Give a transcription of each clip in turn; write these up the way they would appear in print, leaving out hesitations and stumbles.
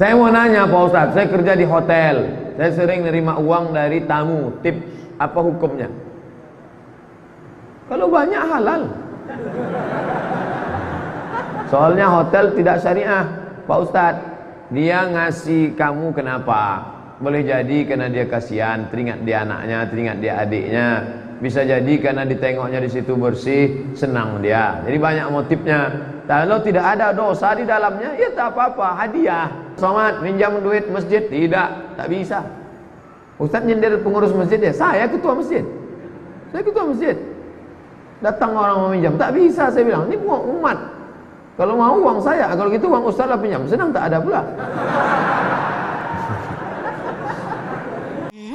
Saya mau nanya Pak Ustadz, saya kerja di hotel, saya sering nerima uang dari tamu, tip, apa hukumnya? Kalau banyak halal. Soalnya hotel tidak syariah Pak Ustadz. Dia ngasih kamu kenapa? Boleh jadi karena dia kasihan, teringat dia anaknya, teringat dia adiknya. Bisa jadi karena ditengoknya di situ bersih, senang dia. Jadi banyak motifnya. Kalau tidak ada dosa di dalamnya, ya tak apa-apa, hadiah. Somad, minjam duit masjid, tidak, tak bisa. Ustadz nyindir pengurus masjid ya, saya ketua masjid. Saya ketua masjid. Datang orang mau minjam, tak bisa, saya bilang, ini uang umat. Kalau mau uang saya, kalau gitu uang ustaz lah pinjam, senang tak ada pula.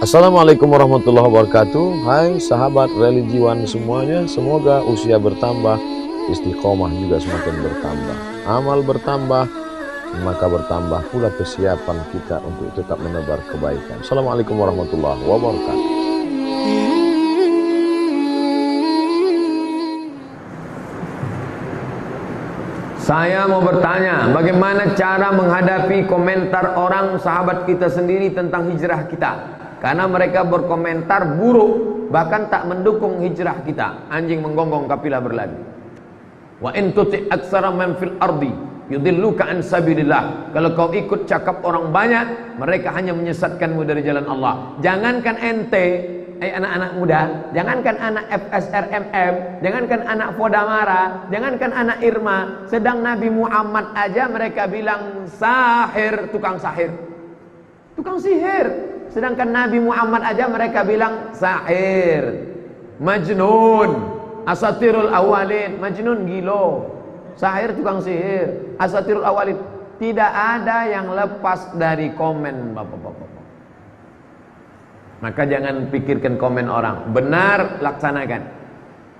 Assalamualaikum warahmatullahi wabarakatuh. Hai sahabat religiwan semuanya, semoga usia bertambah, istiqomah juga semakin bertambah, amal bertambah, maka bertambah pula kesiapan kita untuk tetap menebar kebaikan. Assalamualaikum warahmatullahi wabarakatuh. Saya mau bertanya, bagaimana cara menghadapi komentar orang sahabat kita sendiri tentang hijrah kita? Karena mereka berkomentar buruk, bahkan tak mendukung hijrah kita. Anjing menggonggong kapilah berlari. Wa in tuti' aktsara man fil ardi yudilluka an sabilillah. Kalau kau ikut cakap orang banyak, mereka hanya menyesatkanmu dari jalan Allah. Jangankan ente, anak-anak muda, jangankan anak FSRMM, jangankan anak Fodamara, jangankan anak Irma, sedang Nabi Muhammad aja mereka bilang sahir, tukang sahir, tukang sihir. Sedangkan Nabi Muhammad aja mereka bilang sahir, majnun, asatirul awalin, majnun gilo, sahir tukang sihir, asatirul awalin. Tidak ada yang lepas dari komen bapak-bapak. Maka jangan pikirkan komen orang, benar laksanakan.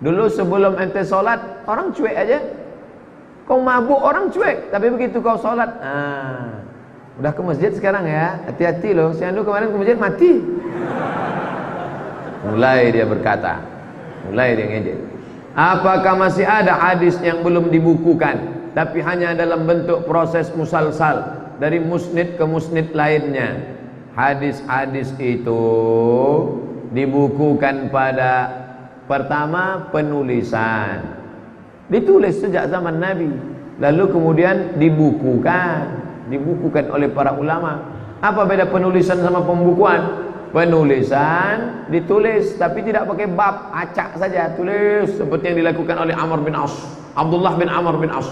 Dulu sebelum ente sholat, orang cuek aja. Kau mabuk orang cuek, tapi begitu kau sholat, udah ke masjid sekarang ya, hati-hati loh, si Andu kemarin ke masjid mati. Mulai dia berkata, mulai dia ngejek. Apakah masih ada hadis yang belum dibukukan, tapi hanya dalam bentuk proses musalsal dari musnid ke musnid lainnya? Hadis-hadis itu dibukukan pada pertama penulisan, ditulis sejak zaman Nabi, lalu kemudian dibukukan oleh para ulama. Apa beda penulisan sama pembukuan? Penulisan ditulis tapi tidak pakai bab, acak saja, tulis seperti yang dilakukan oleh Amr bin As, Abdullah bin Amr bin As.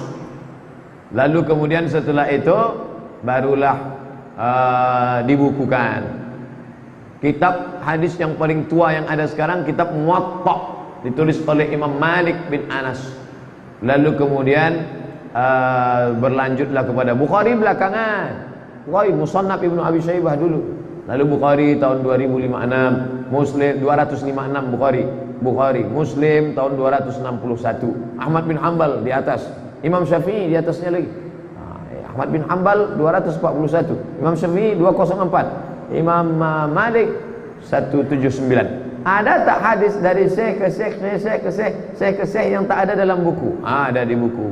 Lalu kemudian setelah itu barulah dibukukan. Kitab hadis yang paling tua yang ada sekarang kitab Muwatta, ditulis oleh Imam Malik bin Anas. Lalu kemudian berlanjutlah kepada Bukhari belakangan. Bukhari, Musannaf Ibnu Abi Syaibah dulu. Lalu Bukhari tahun 2056, Muslim 256 Bukhari, Muslim tahun 261. Ahmad bin Hanbal di atas, Imam Syafi'i di atasnya lagi. Ahmad bin Hanbal 241, Imam Syafi'i 204, Imam Malik 179. Ada tak hadis dari syekh ke syekh yang tak ada dalam buku? Ada di buku.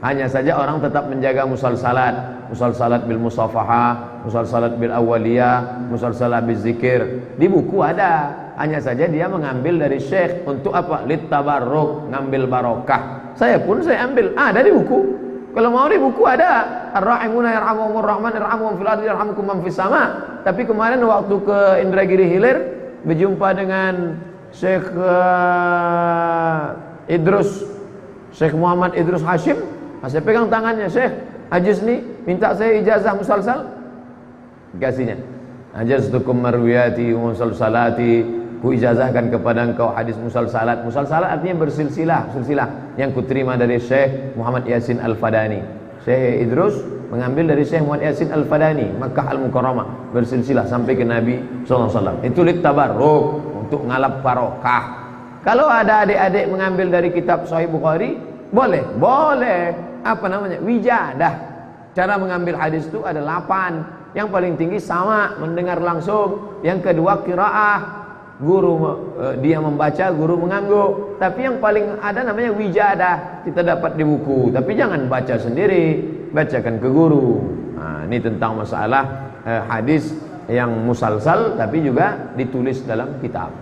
Hanya saja orang tetap menjaga musalsalat bil musafahah, musalsalat bil awaliyah, musalsalat bil zikir. Di buku ada. Hanya saja dia mengambil dari syekh untuk apa? Lit tabarruk, ngambil barokah. Saya pun saya ambil, ada di buku. Kalau mau di buku ada, ar-rahimuna yarhamuhumur rahman yarhamuhum fil ardi yarhamkum man fis sama. Tapi kemarin waktu ke Indragiri Hilir berjumpa dengan Syekh Syekh Muhammad Idrus Hashim. Saya pegang tangannya, Syekh Ajiz nih minta saya ijazah musalsal. Kasihnya. Ajaztukum marwiyati wa musalsalati. Ku ijazahkan kepada engkau hadis musalsalat. Musalsalat artinya bersilsilah, silsilah yang kuterima dari Syekh Muhammad Yasin Al-Fadani. Syekh Idrus mengambil dari Syekh Muhammad Yasin Al-Fadani, Makkah Al-Mukarramah, bersilsilah sampai ke Nabi SAW. Itu lit tabarruk, untuk ngalap barokah. Kalau ada adik-adik mengambil dari kitab Sahih Bukhari, boleh. Apa namanya? Wijadah. Cara mengambil hadis itu ada 8. Yang paling tinggi sama, mendengar langsung. Yang kedua qiraah, guru dia membaca, guru mengangguk. Tapi yang paling ada namanya wijadah, kita dapat di buku. Tapi jangan baca sendiri, bacakan ke guru. Ini tentang masalah hadis yang musalsal tapi juga ditulis dalam kitab.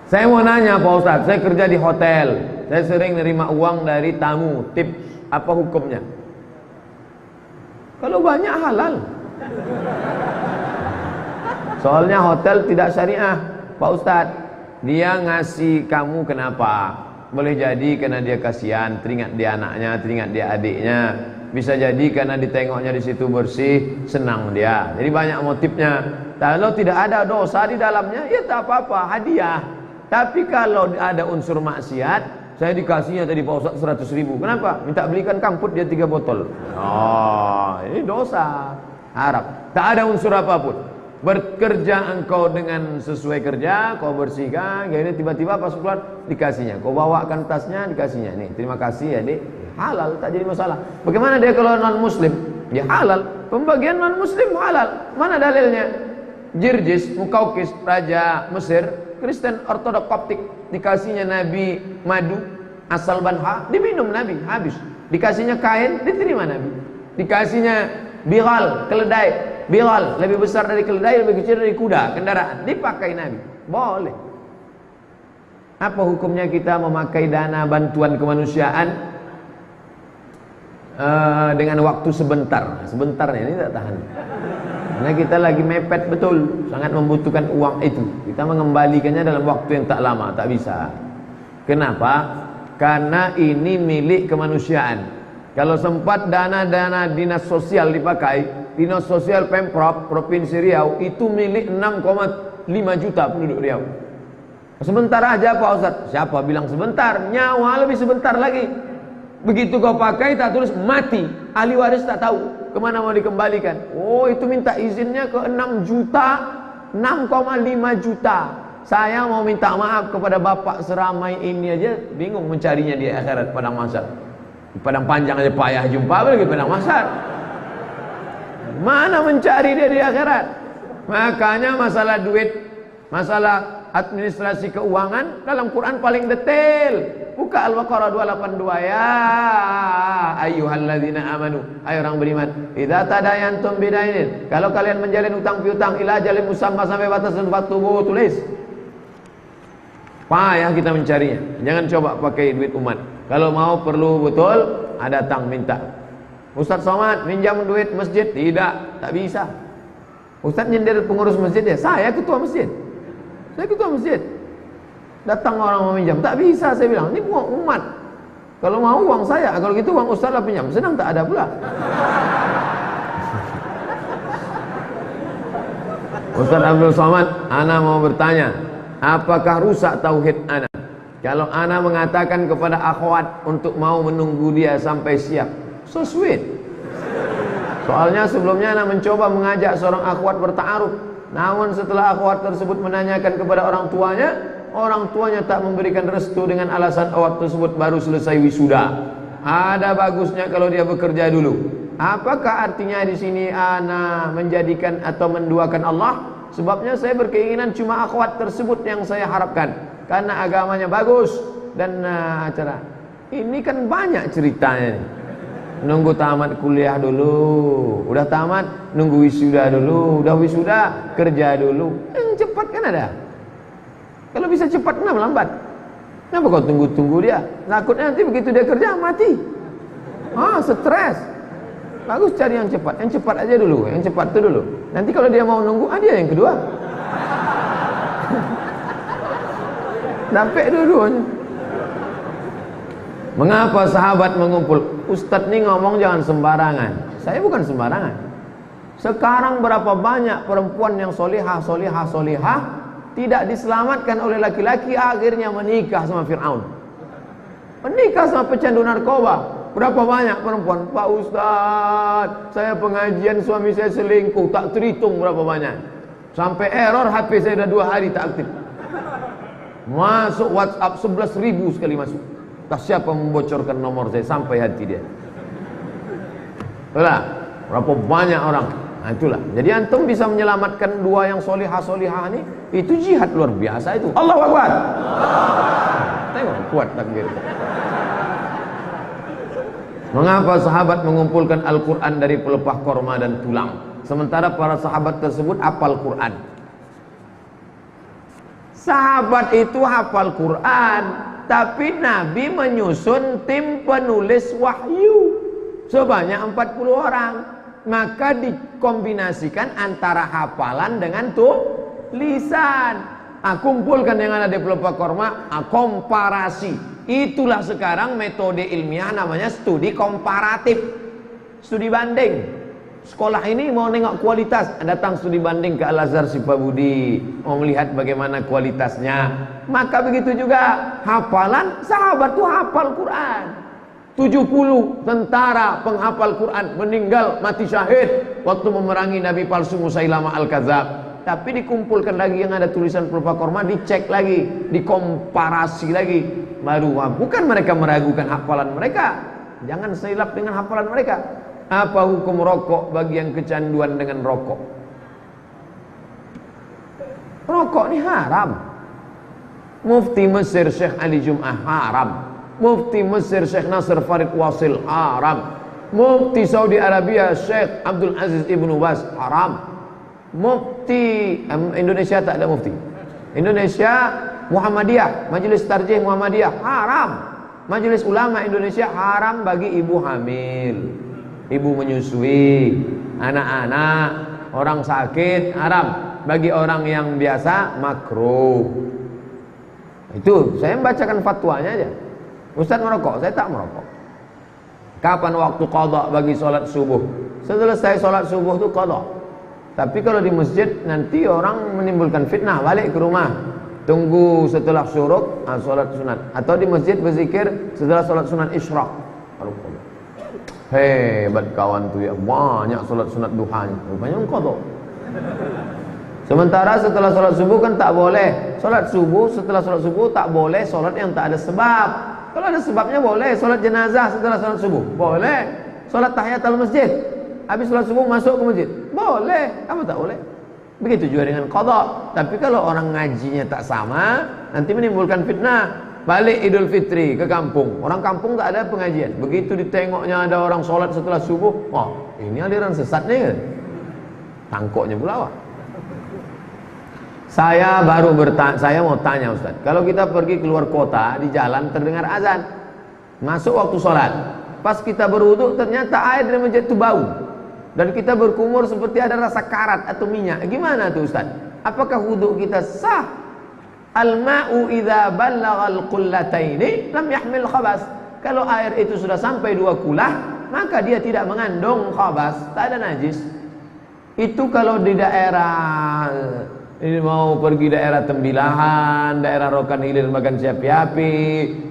Saya mau nanya Pak Ustadz, saya kerja di hotel, saya sering nerima uang dari tamu, tip, apa hukumnya? Kalau banyak halal. Soalnya hotel tidak syariah Pak Ustadz. Dia ngasih kamu kenapa? Boleh jadi karena dia kasihan, teringat dia anaknya, teringat dia adiknya. Bisa jadi karena ditengoknya di situ bersih, senang dia. Jadi banyak motifnya. Kalau tidak ada dosa di dalamnya, ya tak apa-apa, hadiah. Tapi kalau ada unsur maksiat, saya dikasihnya tadi Pak Ustadz 100.000. Kenapa? Minta belikan kamput dia 3 botol. Oh, ini dosa. Harap. Tak ada unsur apapun. Bekerja engkau dengan sesuai kerja, kau bersihkan, ini tiba-tiba pas keluar dikasihnya. Kau bawakan tasnya, dikasihnya. Nih, terima kasih ya, Dik. Halal, tak jadi masalah. Bagaimana dia kalau non muslim? Ya halal. Pembagian non muslim halal. Mana dalilnya? Jirjis, Mukaukis, raja Mesir, Kristen Ortodok Koptik, dikasihnya Nabi madu asal Banha, diminum Nabi, habis. Dikasihnya kain, diterima Nabi. Dikasihnya biral, keledai. Bilal lebih besar dari keledai, lebih kecil dari kuda, kendaraan, dipakai Nabi. Boleh. Apa hukumnya kita memakai dana bantuan kemanusiaan dengan waktu sebentar? Sebentarnya ini tak tahan. Karena kita lagi mepet betul, sangat membutuhkan uang itu. Kita mengembalikannya dalam waktu yang tak lama, tak bisa. Kenapa? Karena ini milik kemanusiaan. Kalau sempat dana-dana dinas sosial dipakai, Dinas Sosial Pemprov Provinsi Riau itu milik 6,5 juta penduduk Riau. Sebentar aja Pak Ustadz. Siapa bilang sebentar? Nyawa lebih sebentar lagi. Begitu kau pakai tak tulis mati, ahli waris tak tahu kemana mau dikembalikan. Oh, itu minta izinnya ke 6 juta, 6,5 juta. Saya mau minta maaf kepada bapak seramai ini aja bingung mencarinya di akhirat padang mahsyar. Di padang panjang aja payah jumpa, apalagi padang mahsyar. Mana mencari dia di akhirat? Makanya masalah duit, masalah administrasi keuangan dalam Quran paling detail. Buka Al-Baqarah 282 ya ayyuhalladzina amanu, ayo orang beriman, idza tadayantum bidainin, kalau kalian menjalin utang piutang ila ajalin musamma sampai batas tempat tubuh, tulis. Payah kita mencarinya. Jangan coba pakai duit umat. Kalau mau perlu betul, ada datang minta. Ustadz Somad minjam duit masjid, tidak, tak bisa. Ustadz nyindir pengurus masjid ya, saya ketua masjid. Saya ketua masjid. Datang orang mau minjam, tak bisa, saya bilang, ini uang umat. Kalau mau uang saya, kalau gitu uang Ustadz lah pinjam, senang tak ada pula. Ustadz Abdul Somad, ana mau bertanya, apakah rusak tauhid ana kalau ana mengatakan kepada akhwat untuk mau menunggu dia sampai siap? So sweet. Soalnya sebelumnya ana mencoba mengajak seorang akhwat berta'aruf. Namun setelah akhwat tersebut menanyakan kepada orang tuanya tak memberikan restu dengan alasan akhwat tersebut baru selesai wisuda. Ada bagusnya kalau dia bekerja dulu. Apakah artinya di sini ana menjadikan atau menduakan Allah? Sebabnya saya berkeinginan cuma akhwat tersebut yang saya harapkan karena agamanya bagus dan acara. Ini kan banyak ceritanya nih. Nunggu tamat kuliah dulu, udah tamat nunggu wisuda dulu, udah wisuda kerja dulu. Yang cepat kan ada. Kalau bisa cepat kenapa lambat? Kenapa kau tunggu-tunggu dia? Takutnya nanti begitu dia kerja mati. Stres. Bagus cari yang cepat. Yang cepat aja dulu, yang cepat itu dulu. Nanti kalau dia mau nunggu, dia yang kedua. Dapat dulu-duanya. Mengapa sahabat mengumpul? Ustadz ini ngomong jangan sembarangan. Saya bukan sembarangan. Sekarang berapa banyak perempuan yang solihah tidak diselamatkan oleh laki-laki, akhirnya menikah sama Fir'aun, menikah sama pecandu narkoba. Berapa banyak perempuan, Pak Ustadz, saya pengajian suami saya selingkuh, tak terhitung berapa banyak. Sampai error HP saya sudah 2 hari tak aktif. Masuk WhatsApp 11.000 sekali masuk. Tak siapa membocorkan nomor saya sampai hati dia. Itulah, berapa banyak orang. Nah, itulah. Jadi antum bisa menyelamatkan 2 yang solihah ini, itu jihad luar biasa itu. Allahu Akbar. Tengok kuat takbir. Mengapa sahabat mengumpulkan Al-Quran dari pelepah korma dan tulang, sementara para sahabat tersebut hafal Quran? Sahabat itu hafal Quran, tapi Nabi menyusun tim penulis wahyu sebanyak 40 orang. Maka dikombinasikan antara hafalan dengan tulisan. Kumpulkan yang ada di pelepah korma, komparasi. Itulah sekarang metode ilmiah namanya studi komparatif, studi banding. Sekolah ini mau nengok kualitas, datang studi banding ke Al-Azhar Sipabudi, mau melihat bagaimana kualitasnya. Maka begitu juga hafalan, sahabat tuh hafal Quran. 70 tentara penghafal Quran meninggal mati syahid waktu memerangi Nabi palsu Musailamah Al-Kadzab. Tapi dikumpulkan lagi yang ada tulisan pelepah korma, dicek lagi, dikomparasi lagi. Baru bukan mereka meragukan hafalan mereka. Jangan silap dengan hafalan mereka. Apa hukum rokok bagi yang kecanduan dengan rokok? Rokok ini haram. Mufti Mesir Syekh Ali Jum'ah haram. Mufti Mesir Syekh Nasir Farid Wasil haram. Mufti Saudi Arabia Syekh Abdul Aziz Ibnu Baz haram. Mufti Indonesia tak ada mufti. Indonesia Muhammadiyah, Majelis Tarjih Muhammadiyah haram. Majelis Ulama Indonesia haram bagi ibu hamil, ibu menyusui, anak-anak, orang sakit haram. Bagi orang yang biasa makruh. Itu saya membacakan fatwanya aja. Ustaz merokok, saya tak merokok. Kapan waktu qadha bagi sholat subuh? Selesai sholat subuh itu qadha. Tapi kalau di masjid nanti orang menimbulkan fitnah, balik ke rumah, tunggu setelah syuruk, sholat sunat. Atau di masjid berzikir setelah sholat sunat isyraq. Hebat kawan tuh ya, banyak sholat sunat duhanya, rupanya qadha. Sementara setelah sholat subuh kan tak boleh. Sholat subuh, setelah sholat subuh tak boleh sholat yang tak ada sebab. Kalau ada sebabnya boleh. Sholat jenazah setelah sholat subuh boleh. Sholat tahiyatul masjid, habis sholat subuh masuk ke masjid boleh. Kamu tak boleh. Begitu juga dengan qadha. Tapi kalau orang ngajinya tak sama, nanti menimbulkan fitnah. Balik Idul Fitri ke kampung, orang kampung tak ada pengajian. Begitu ditengoknya ada orang sholat setelah subuh, oh ini aliran sesat nih kan? Tangkoknya pula wah. Saya mau tanya Ustaz, kalau kita pergi keluar kota, di jalan terdengar azan, masuk waktu sholat, pas kita berwudu ternyata air dari masjid itu bau, dan kita berkumur seperti ada rasa karat atau minyak. Gimana tuh Ustaz? Apakah wudu kita sah? Al-ma'u idza ballaghal qullataini lam yahmil khabas. Kalau air itu sudah sampai 2 kulah, maka dia tidak mengandung khabas, tak ada najis. Itu kalau di daerah ini mau pergi daerah Tembilahan, daerah Rokan Hilir Makan Siapi-api,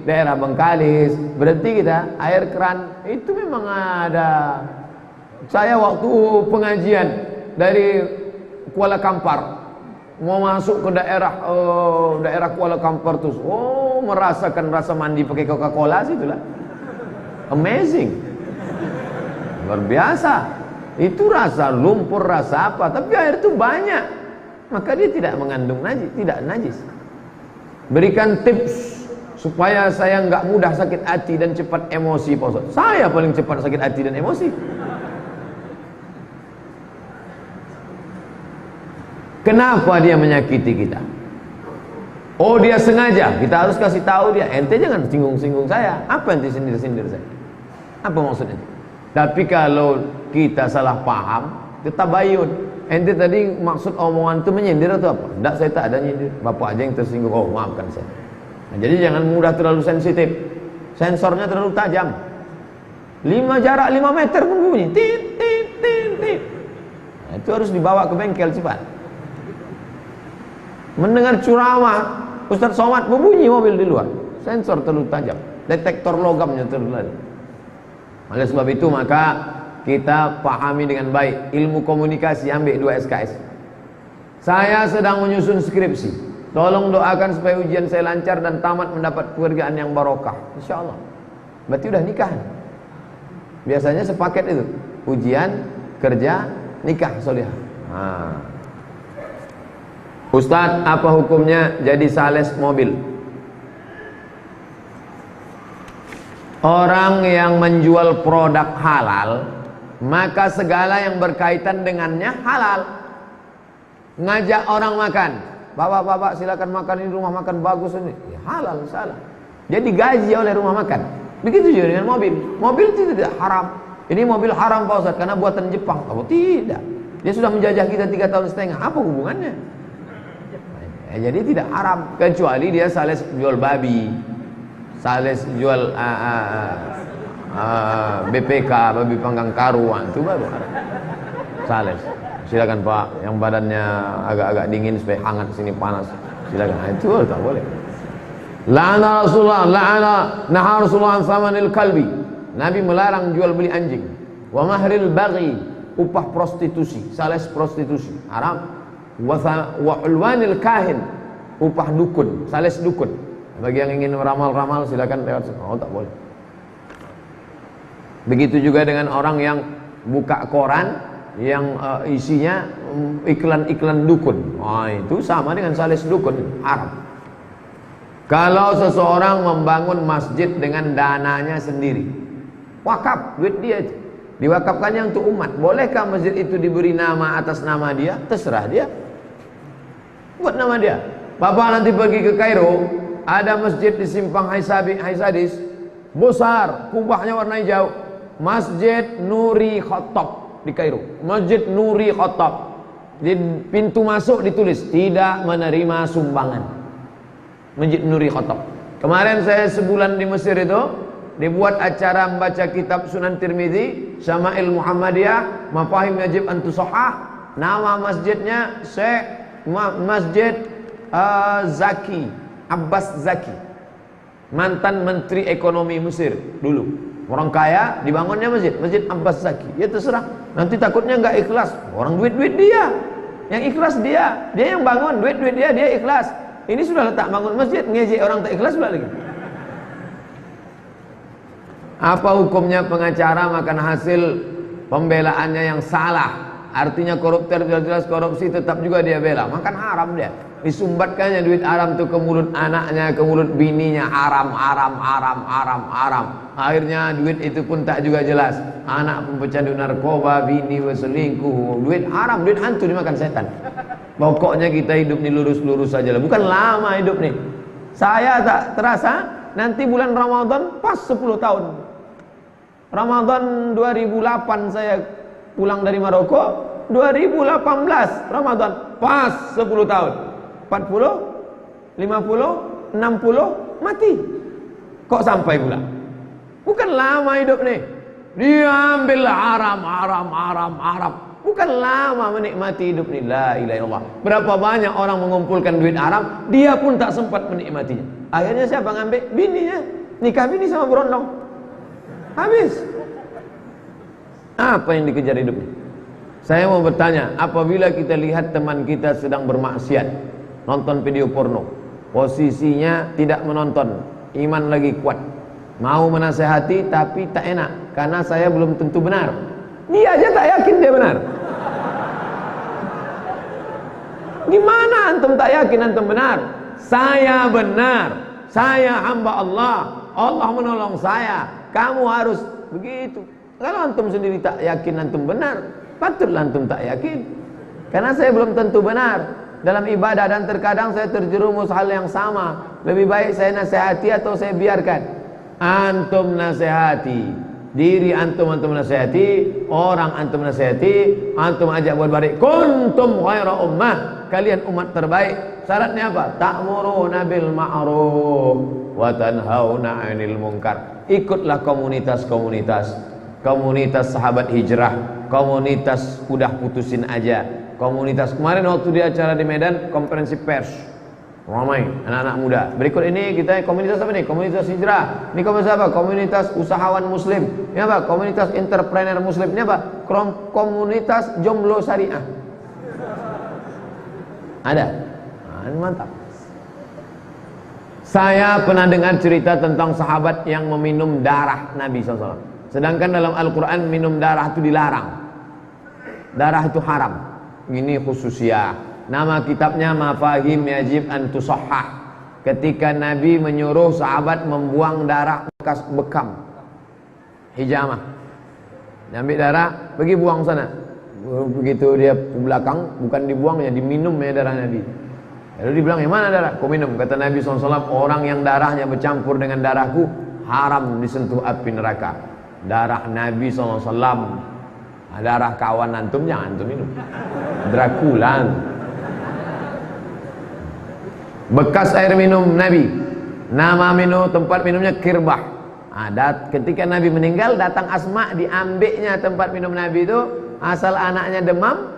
daerah Bengkalis, berhenti kita air keran itu memang ada. Saya waktu pengajian dari Kuala Kampar mau masuk ke daerah Kuala Kampar tuh, merasakan rasa mandi pakai Coca-Cola sih itulah. Amazing. Luar biasa. Itu rasa lumpur, rasa apa, tapi air itu banyak. Maka dia tidak mengandung najis, tidak najis. Berikan tips supaya saya nggak mudah sakit hati dan cepat emosi, Pak Ustaz. Saya paling cepat sakit hati dan emosi. Kenapa dia menyakiti kita? Oh dia sengaja. Kita harus kasih tahu dia. Ente jangan singgung-singgung saya. Apa ente sindir-sindir saya? Apa maksudnya? Tapi kalau kita salah paham, kita tabayun. Ente tadi maksud omongan itu menyindir atau apa? Tidak, saya tak ada nyindir. Bapak aja yang tersinggung. Oh maafkan saya. Nah, jadi jangan mudah terlalu sensitif. Sensornya terlalu tajam. Jarak 5 meter pun bunyi. Tit, tit, tit, tit. Nah, itu harus dibawa ke bengkel cepat. Mendengar ceramah Ustaz Somad berbunyi mobil di luar. Sensor terlalu tajam. Detektor logamnya terlalu. Oleh sebab itu maka kita pahami dengan baik ilmu komunikasi, ambil 2 SKS. Saya sedang menyusun skripsi. Tolong doakan supaya ujian saya lancar dan tamat mendapat pekerjaan yang barokah. InsyaAllah. Berarti udah nikah. Biasanya sepaket itu. Ujian, kerja, nikah solihah. Ustadz, apa hukumnya jadi sales mobil? orang yang menjual produk halal, maka segala yang berkaitan dengannya halal. Ngajak orang makan, bapak-bapak silakan makan, ini rumah makan bagus ini, ya, halal, salah. Jadi gaji oleh rumah makan. Begitu juga dengan mobil. Mobil itu tidak haram. Ini mobil haram Pak Ustaz karena buatan Jepang. Oh tidak, dia sudah menjajah kita 3,5 tahun. Apa hubungannya? Jadi tidak haram, kecuali dia sales jual babi, sales jual BPK, babi panggang karuan, itu baru haram. Sales, silakan Pak, yang badannya agak-agak dingin supaya hangat, sini panas, silakan. Itu tak boleh. La'ana Rasulullah, naha Rasulullah an samanil kalbi. Nabi melarang jual beli anjing. Wa mahril baghi, upah prostitusi, sales prostitusi, haram. Wa ulwanil kahin, upah dukun, sales dukun. Bagi yang ingin meramal-ramal silakan lewat sini. Oh, tak boleh. Begitu juga dengan orang yang buka koran yang isinya iklan-iklan dukun. Itu sama dengan sales dukun, haram. Kalau seseorang membangun masjid dengan dananya sendiri, wakaf, duit dia itu, diwakafkannya untuk umat, bolehkah masjid itu diberi nama atas nama dia? Terserah dia, buat nama dia. Bapak nanti pergi ke Kairo, ada masjid di simpang Haisadis, besar, kubahnya warna hijau, Masjid Nuri Khattab di Kairo, Masjid Nuri Khattab. Di pintu masuk ditulis tidak menerima sumbangan. Masjid Nuri Khattab. Kemarin saya sebulan di Mesir itu, dibuat acara membaca kitab Sunan Tirmidzi, Syama'il Muhammadiyah, Mafahim Yajib an Tusahhah. Nama masjidnya Syekh Masjid Zaki, Abbas Zaki, mantan Menteri Ekonomi Mesir dulu. Orang kaya, dibangunnya Masjid Abbas Zaki. Ya terserah. Nanti takutnya nggak ikhlas. Orang duit-duit dia, yang ikhlas dia yang bangun, duit-duit dia ikhlas. Ini sudah letak bangun masjid, ngejek orang tak ikhlas pula lagi. Apa hukumnya pengacara makan hasil pembelaannya yang salah? Artinya koruptor, jelas korupsi, tetap juga dia bela. Makan haram dia. Disumbatkannya duit haram itu ke mulut anaknya, ke mulut bininya, haram. Akhirnya duit itu pun tak juga jelas. Anak pun pecandu narkoba, bini berselingkuh, duit haram, duit hantu dimakan setan. Pokoknya kita hidup nih lurus-lurus saja lah. Bukan lama hidup nih. Saya tak terasa nanti bulan Ramadan pas 10 tahun. Ramadan 2008 saya pulang dari Maroko, 2018 Ramadan pas 10 tahun. 40, 50, 60 mati. Kok sampai pula? Bukan lama hidup nih. Dia ambil haram. Bukan lama menikmati hidup ini. La ilaha illallah. Berapa banyak orang mengumpulkan duit haram, dia pun tak sempat menikmatinya. Akhirnya siapa ngambil? Bininya. Nikah bini sama berondong. Habis. Apa yang dikejar hidup ini? Saya mau bertanya, apabila kita lihat teman kita sedang bermaksiat, nonton video porno, posisinya tidak menonton, iman lagi kuat, mau menasehati tapi tak enak, karena saya belum tentu benar. Dia aja tak yakin dia benar. Gimana antum tak yakin antum benar? Saya benar, saya hamba Allah, Allah menolong saya. Kamu harus begitu. Kalau antum sendiri tak yakin antum benar, patutlah antum tak yakin, karena saya belum tentu benar dalam ibadah, dan terkadang saya terjerumus hal yang sama. Lebih baik saya nasihati atau saya biarkan? Antum nasihati diri, antum nasihati orang, antum nasihati, antum ajak buat baik. Kuntum khaira ummah, kalian umat terbaik. Syaratnya apa? Ta'muruna bil ma'ruf wa tanhauna 'anil munkar. Ikutlah komunitas sahabat hijrah, komunitas udah putusin aja, komunitas kemarin waktu di acara di Medan, konferensi pers ramai anak-anak muda. Berikut ini kita komunitas apa nih? Komunitas hijrah. Ini komunitas apa? Komunitas usahawan muslim. Ini apa? Komunitas entrepreneur muslim. Ini apa? Komunitas jomblo syariah. Ada. Ini mantap. Saya pernah dengar cerita tentang sahabat yang meminum darah Nabi SAW. Sedangkan dalam Al-Quran minum darah itu dilarang. Darah itu haram. Ini khususnya. Nama kitabnya Mafahim Yajib an Tusahhah. Ketika Nabi menyuruh sahabat membuang darah bekas bekam, hijamah. Ambil darah, pergi buang sana. Begitu dia ke belakang, bukan dibuang ya, diminum ya darah Nabi. Lalu dibilang, yang mana darah? Kau minum. Kata Nabi SAW, orang yang darahnya bercampur dengan darahku haram disentuh api neraka. Darah Nabi SAW, darah kawan antum jangan antum minum. Dracula. Bekas air minum Nabi, nama minum tempat minumnya Kirbah. Ketika Nabi meninggal, datang Asma, diambilnya tempat minum Nabi itu. Asal anaknya demam,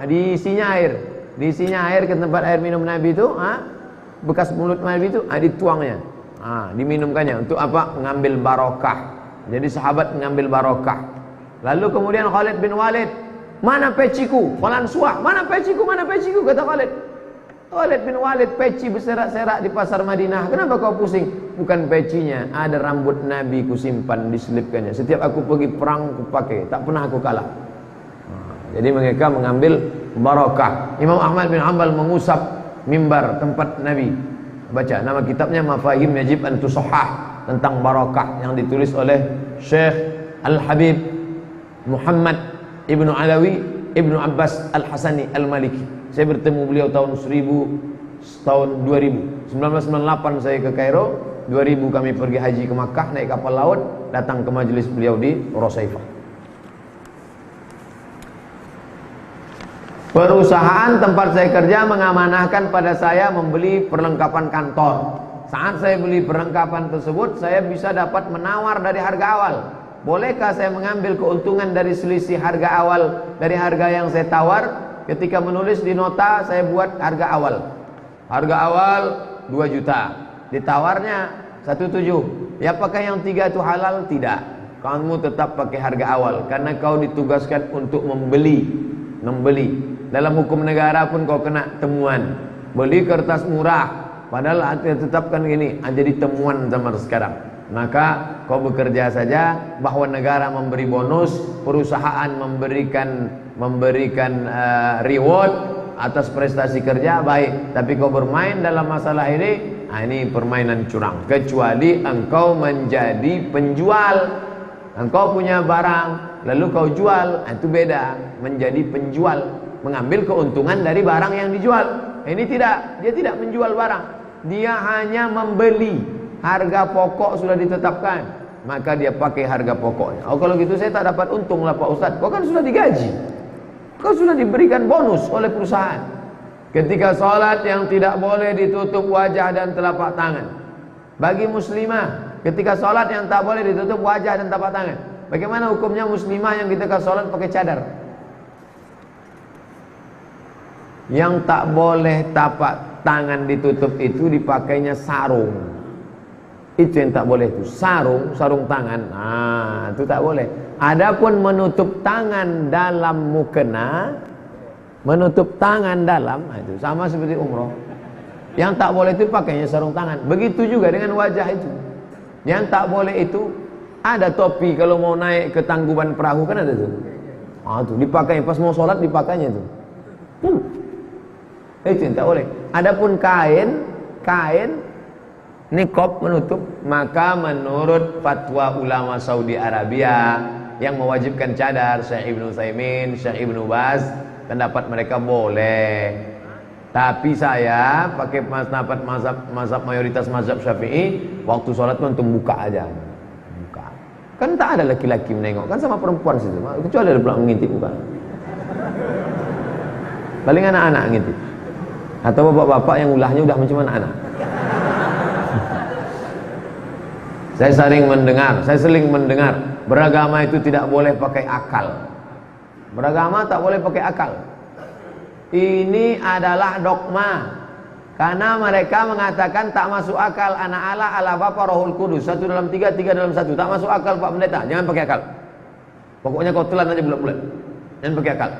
diisinya air ke tempat air minum Nabi itu, bekas mulut Nabi itu, dituangnya, diminumkannya. Untuk apa? Mengambil barokah. Jadi sahabat mengambil barokah. Lalu kemudian Khalid bin Walid, mana peciku? Falan suah, mana peciku? Mana peciku? Kata Khalid. Khalid bin Walid, peci berserak-serak di pasar Madinah. Kenapa kau pusing? Bukan pecinya, ada rambut Nabi ku simpan, diselipkannya. Setiap aku pergi perang, ku pakai, tak pernah aku kalah. Jadi mereka mengambil barokah. Imam Ahmad bin Hanbal mengusap mimbar tempat Nabi. Baca nama kitabnya Mafahim Yajib an Tusahhah, tentang barokah, yang ditulis oleh Syekh Al-Habib Muhammad Ibnu Alawi Ibnu Abbas Al-Hasani Al-Maliki. Saya bertemu beliau tahun 2000. 1998 saya ke Kairo, 2000 kami pergi haji ke Makkah, naik kapal laut, datang ke majelis beliau di Rosaifah. Perusahaan tempat saya kerja mengamanahkan pada saya membeli perlengkapan kantor. Saat saya beli perlengkapan tersebut, saya bisa dapat menawar dari harga awal. Bolehkah saya mengambil keuntungan dari selisih harga awal dari harga yang saya tawar? Ketika menulis di nota, saya buat harga awal. Harga awal 2 juta. Ditawarnya 1,7. Ya, apakah yang 3 itu halal? Tidak. Kamu tetap pakai harga awal karena kau ditugaskan untuk membeli. Dalam hukum negara pun kau kena temuan. Beli kertas murah, padahal tetapkan gini, jadi temuan zaman sekarang. Maka kau bekerja saja, bahwa negara memberi bonus, perusahaan memberikan reward atas prestasi kerja, baik. Tapi kau bermain dalam masalah ini, ini permainan curang. Kecuali engkau menjadi penjual, engkau punya barang lalu kau jual, itu beda. Menjadi penjual, mengambil keuntungan dari barang yang dijual. Ini tidak, dia tidak menjual barang, dia hanya membeli. Harga pokok sudah ditetapkan, maka dia pakai harga pokoknya. Oh, kalau gitu saya tak dapat untung lah Pak Ustadz. Kau kan sudah digaji, kau sudah diberikan bonus oleh perusahaan. Ketika sholat yang tidak boleh ditutup wajah dan telapak tangan. Bagi muslimah, ketika sholat yang tak boleh ditutup wajah dan telapak tangan. Bagaimana hukumnya muslimah yang ketika sholat pakai cadar? Yang tak boleh tapak tangan ditutup itu dipakainya sarung. Itu yang tak boleh itu, sarung tangan. Itu tak boleh. Adapun menutup tangan dalam mukena, menutup tangan dalam, itu sama seperti umroh. Yang tak boleh itu pakainya sarung tangan. Begitu juga dengan wajah itu. Yang tak boleh itu, ada topi kalau mau naik ke tangkuban perahu kan ada tuh. Tuh dipakai pas mau sholat dipakainya tuh. Itu yang tak boleh. Adapun kain niqab menutup, maka menurut fatwa ulama Saudi Arabia yang mewajibkan cadar, Syekh Ibnu Utsaimin, Syekh Ibnu Baz, pendapat mereka boleh. Tapi saya pakai pendapat mazhab mayoritas mazhab Syafi'i, waktu sholat pun buka aja. Buka. Kan tak ada laki-laki menengok, kan sama perempuan situ. Kecuali ada pula mengintip bukan. Paling anak-anak ngintip. Atau bapak-bapak yang ulahnya udah macam anak-anak. Saya sering mendengar beragama itu tidak boleh pakai akal. Beragama tak boleh pakai akal. Ini adalah dogma. Karena mereka mengatakan tak masuk akal, anak Allah, Allah Bapa, Rohul Kudus, 1 dalam 3, 3 dalam 1. Tak masuk akal Pak Pendeta, jangan pakai akal. Pokoknya kau telan aja bulat-bulat. Jangan pakai akal.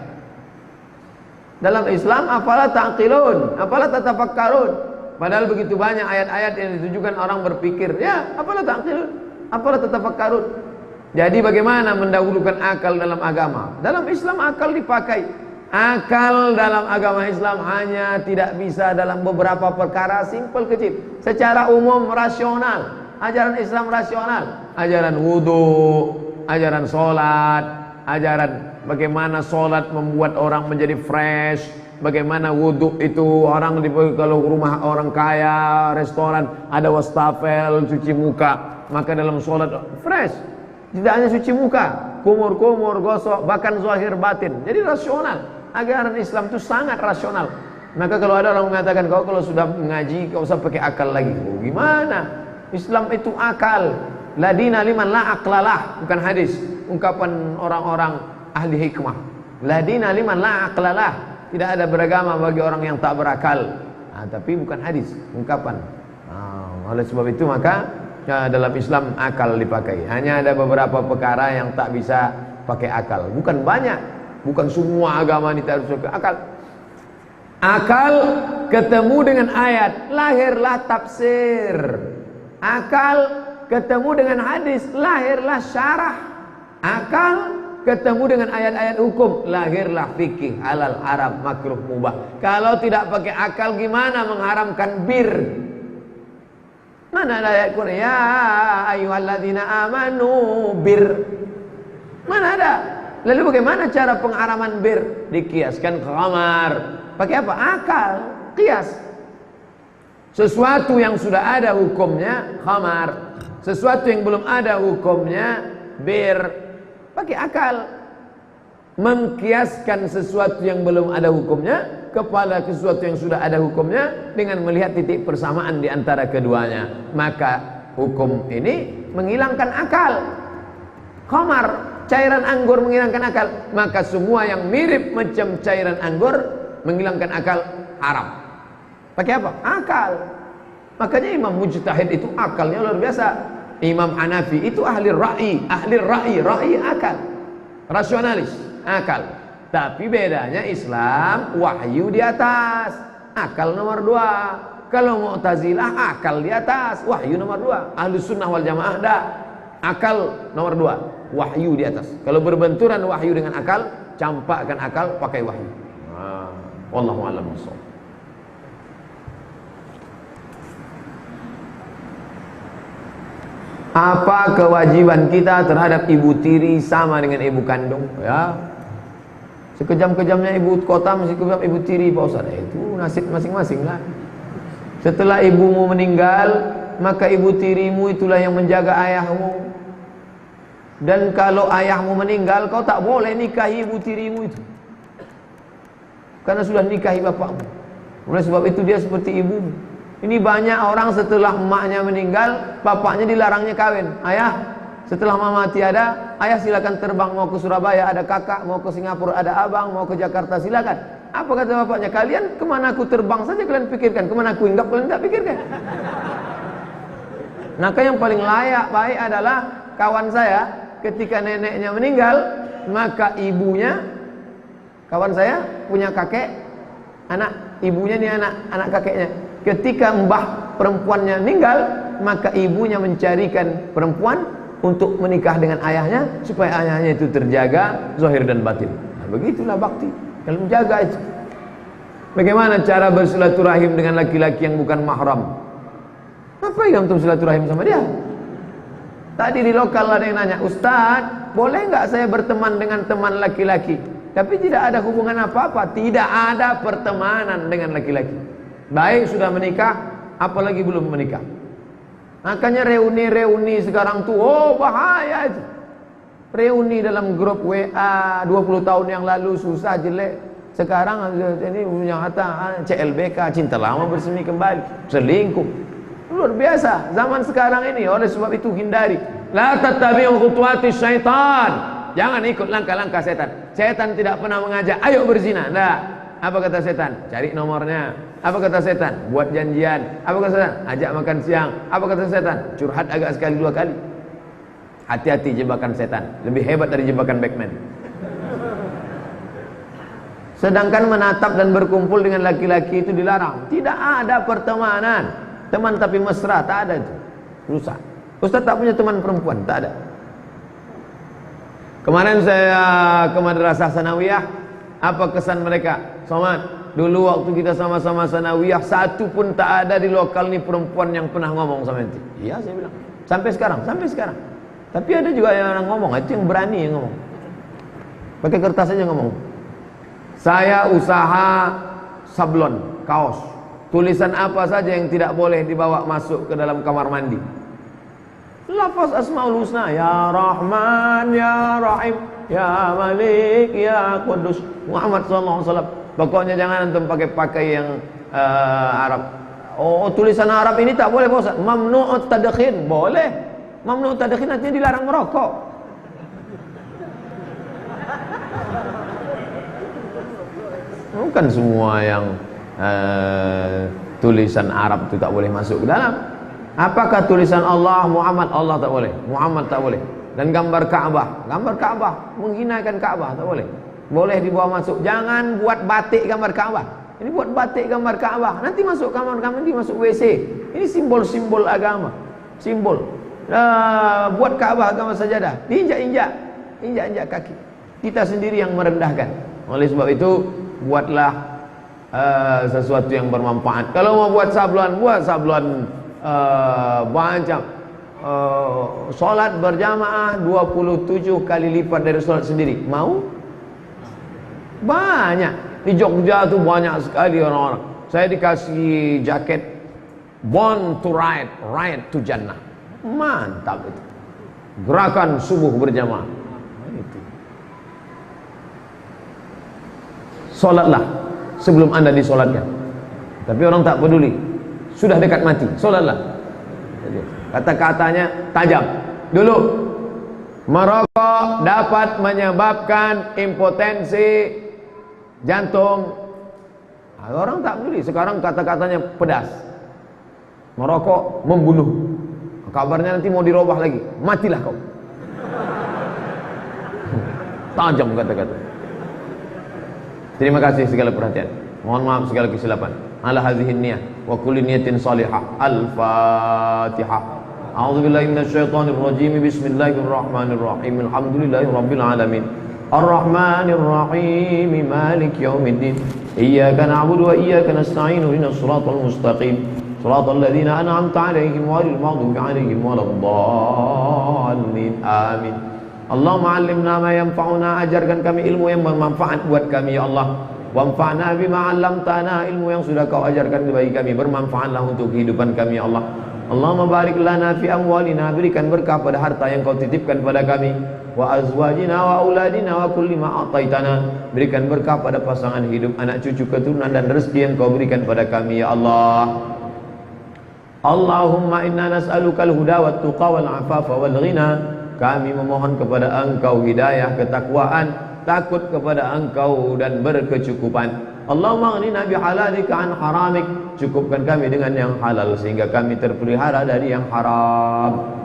Dalam Islam, afala ta'qilun, afala tatafakkarun. Padahal begitu banyak ayat-ayat yang ditujukan orang berpikir. Ya, apalah ta'qilun, apalah tatafakkarun. Jadi bagaimana mendahulukan akal dalam agama? Dalam Islam akal dipakai. Akal dalam agama Islam hanya tidak bisa dalam beberapa perkara simpel kecil. Secara umum rasional. Ajaran Islam rasional. Ajaran wudu, ajaran sholat, ajaran bagaimana sholat membuat orang menjadi fresh, bagaimana wudhu itu orang kalau rumah orang kaya, restoran ada wastafel cuci muka, maka dalam sholat fresh. Tidak hanya cuci muka, kumur-kumur, gosok, bahkan zahir batin. Jadi rasional. Ajaran Islam itu sangat rasional. Maka kalau ada orang mengatakan kau kalau sudah mengaji kau usah pakai akal lagi. Oh, gimana? Islam itu akal. La dina liman la aqlalah, bukan hadis. Ungkapan orang-orang ahli hikmah. La dina liman la aqlalah. Tidak ada beragama bagi orang yang tak berakal. Tapi bukan hadis, ungkapan. Oleh sebab itu maka dalam Islam akal dipakai. Hanya ada beberapa perkara yang tak bisa pakai akal. Bukan banyak, bukan semua agama ini harus pakai akal. Akal ketemu dengan ayat, lahirlah tafsir. Akal ketemu dengan hadis, lahirlah syarah. Akal ketemu dengan ayat-ayat hukum, lahirlah fikih, halal, haram, makruh, mubah. Kalau tidak pakai akal gimana mengharamkan bir? Mana ada ayat Quran? Ya ayyuhalladzina amanu bir. Mana ada? Lalu bagaimana cara pengharaman bir? Dikiaskan ke khamar. Pakai apa? Akal, kias. Sesuatu yang sudah ada hukumnya khamar, sesuatu yang belum ada hukumnya bir. Pakai akal. Mengkiaskan sesuatu yang belum ada hukumnya kepada sesuatu yang sudah ada hukumnya dengan melihat titik persamaan di antara keduanya, maka hukum ini menghilangkan akal. Khamar, cairan anggur menghilangkan akal, maka semua yang mirip macam cairan anggur menghilangkan akal, haram. Pakai apa? Akal. Makanya Imam Mujtahid itu akalnya luar biasa. Imam Hanafi itu ahli ra'i akal, rasionalis, akal. Tapi bedanya Islam wahyu di atas, akal nomor 2. Kalau Mu'tazilah akal di atas, wahyu nomor 2. Ahlus Sunnah wal Jamaah dah, akal nomor 2, wahyu di atas. Kalau berbenturan wahyu dengan akal, campakkan akal pakai wahyu. Wallahu a'lam bishawab. Apa kewajiban kita terhadap ibu tiri sama dengan ibu kandung? Ya, sekejam-kejamnya ibu kota masih kejam ibu tiri, Pak Ustaz. Itu nasib masing-masing lah. Setelah ibumu meninggal, maka ibu tirimu itulah yang menjaga ayahmu. Dan kalau ayahmu meninggal, kau tak boleh nikahi ibu tirimu itu, karena sudah nikahi bapakmu. Oleh sebab itu dia seperti ibumu. Ini banyak orang setelah emaknya meninggal, bapaknya dilarangnya kawin. Ayah, setelah mama tiada, ayah silakan terbang mau ke Surabaya, ada kakak, mau ke Singapura, ada abang, mau ke Jakarta, silakan. Apa kata bapaknya? Kalian kemana aku terbang saja kalian pikirkan, kemana aku hinggap kalian tak pikirkan. Maka yang paling layak baik adalah kawan saya ketika neneknya meninggal, maka ibunya, kawan saya punya kakek, anak ibunya nih anak kakeknya. Ketika mbah perempuannya meninggal, maka ibunya mencarikan perempuan untuk menikah dengan ayahnya supaya ayahnya itu terjaga zahir dan batin. Begitulah bakti, kalau menjaga itu. Bagaimana cara bersilaturahim dengan laki-laki yang bukan mahram? Apa yang untuk silaturahim sama dia? Tadi di lokal ada yang nanya, Ustaz, boleh nggak saya berteman dengan teman laki-laki tapi tidak ada hubungan apa-apa? Tidak ada pertemanan dengan laki-laki, baik sudah menikah apalagi belum menikah. Makanya reuni sekarang tuh, oh bahaya itu. Reuni dalam grup WA 20 tahun yang lalu susah, jelek. Sekarang ini punya kata CLBK, cinta lama bersemi kembali, selingkuh. Luar biasa zaman sekarang ini. Oleh sebab itu hindari. La tattabi'u khutuwati syaitan. Jangan ikut langkah-langkah setan. Setan tidak pernah mengajak ayo berzina. Nah, apa kata setan? Cari nomornya. Apa kata setan? Buat janjian. Apa kata setan? Ajak makan siang. Apa kata setan? Curhat agak sekali 2 kali. Hati-hati jebakan setan. Lebih hebat dari jebakan Batman. Sedangkan menatap dan berkumpul dengan laki-laki itu dilarang. Tidak ada pertemanan. Teman tapi mesra, tak ada itu. Rusak. Ustaz tak punya teman perempuan, tak ada. Kemarin saya ke madrasah sanawiyah, apa kesan mereka? Somad, dulu waktu kita sama-sama sanawiyah, satu pun tak ada di lokal ni perempuan yang pernah ngomong sama ente. Iya, saya bilang. Sampai sekarang, sampai sekarang. Tapi ada juga yang orang ngomong, itu yang berani yang ngomong. Pakai kertas aja ngomong. Saya usaha sablon, kaos. Tulisan apa saja yang tidak boleh dibawa masuk ke dalam kamar mandi. Lafaz Asmaul Husna, Ya Rahman, Ya Rahim, Ya Malik, Ya Qudus, Muhammad SAW. Pokoknya jangan antum pakai yang Arab. Oh, tulisan Arab ini tak boleh, Pak Ustaz. Mamnu'ut tadkhin, boleh. Mamnu'ut tadkhin artinya dilarang merokok. Bukan semua yang tulisan Arab itu tak boleh masuk ke dalam. Apakah tulisan Allah, Muhammad, Allah tak boleh, Muhammad tak boleh. Dan gambar Ka'bah menghinakan Ka'bah tak boleh. Boleh dibawa masuk. Jangan buat batik gambar Ka'bah. Ini buat batik gambar Ka'bah. Nanti masuk kamar, nanti masuk WC. Ini simbol-simbol agama. Simbol. Buat Ka'bah gambar sajadah. Diinjak kaki. Kita sendiri yang merendahkan. Oleh sebab itu, buatlah sesuatu yang bermanfaat. Kalau mau buat sablon macam solat berjamaah 27 kali lipat dari solat sendiri. Mau? Banyak. Di Jogja tuh banyak sekali orang-orang. Saya dikasih jaket Born to Ride, Ride to Jannah. Mantap itu. Gerakan subuh berjamaah. Itu. Solatlah sebelum Anda disolatkan. Tapi orang tak peduli. Sudah dekat mati, solatlah. Kata-katanya tajam. Dulu merokok dapat menyebabkan impotensi jantung. Orang tak peduli. Sekarang kata-katanya pedas. Merokok membunuh. Kabarnya nanti mau dirubah lagi. Matilah kau. Tajam kata-kata. Terima kasih segala perhatian. Mohon maaf segala kesilapan. Ala hadhihi niyah wa kulli niyatin salihah. Al-Fatihah. A'udzubillahi minasyaitonir rajim. Bismillahirrahmanirrahim. Alhamdulillahirabbil alamin. Ar-Rahmanir Rahim. Malik yaumiddin. Iyyaka na'budu wa iyyaka nasta'in. Ihdinas siratal mustaqim. Siratal ladzina an'amta 'alaihim ghairil maghdubi 'alaihim waladdallin. Amin. Allahumma 'allimna ma yanfa'una, ajarkan kami ilmu yang bermanfaat buat kami ya Allah. Wanfa'na bima 'allamtana, ilmu yang sudah kau ajarkan bagi kami bermanfaatlah untuk kehidupan kami ya Allah. Allahumma barik lana fi amwalina, berikan berkah pada harta yang kau titipkan pada kami. Wa azwajina wa auladina wa kulli ma ataitana, berikan berkah pada pasangan hidup, anak cucu, keturunan dan rezeki yang kau berikan pada kami ya Allah. Allahumma inna nas'alukal huda wat tuqa wal afafa wal ghina, kami memohon kepada Engkau hidayah, ketakwaan, takut kepada Engkau dan berkecukupan. Allahumma aghnina bihalalika an haramik, cukupkan kami dengan yang halal sehingga kami terpelihara dari yang haram.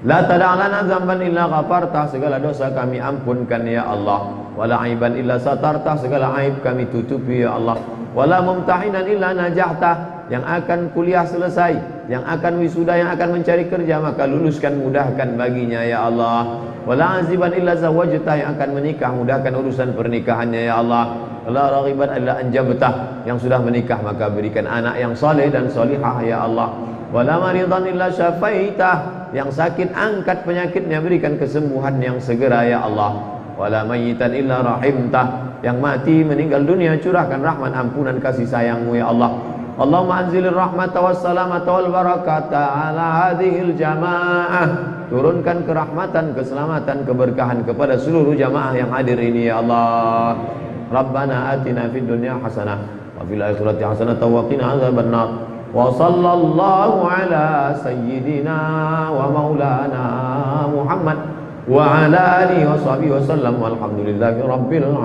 La tada'lana dzamban illa ghafarta, segala dosa kami ampunkan ya Allah. Wala aiban illa satarta, segala aib kami tutupi ya Allah. Wala mumtahinan illa najahta, yang akan kuliah selesai, yang akan wisuda, yang akan mencari kerja, maka luluskan, mudahkan baginya ya Allah. Wala aziban illa zawajta, yang akan menikah, mudahkan urusan pernikahannya ya Allah. Wala raghiban illa anjabta, yang sudah menikah maka berikan anak yang saleh dan salihah ya Allah. Wala maridan illa syafaitah, yang sakit angkat penyakitnya, berikan kesembuhan yang segera ya Allah. Wala mayyitan illa rahimtah, yang mati meninggal dunia curahkan rahmat ampunan kasih sayangmu ya Allah. Allahumma anzilir rahmata wassalamata wal barakata ala hadhil jamaah, turunkan kerahmatan, keselamatan, keberkahan kepada seluruh jamaah yang hadir ini ya Allah. Rabbana atina fid dunya hasanah wa fil akhirati hasanah wa qina adzabannar. Wa sallallahu ala sayyidina wa maulana Muhammad wa ala alihi wa sahbihi wa sallam walhamdulillahi rabbil alamin.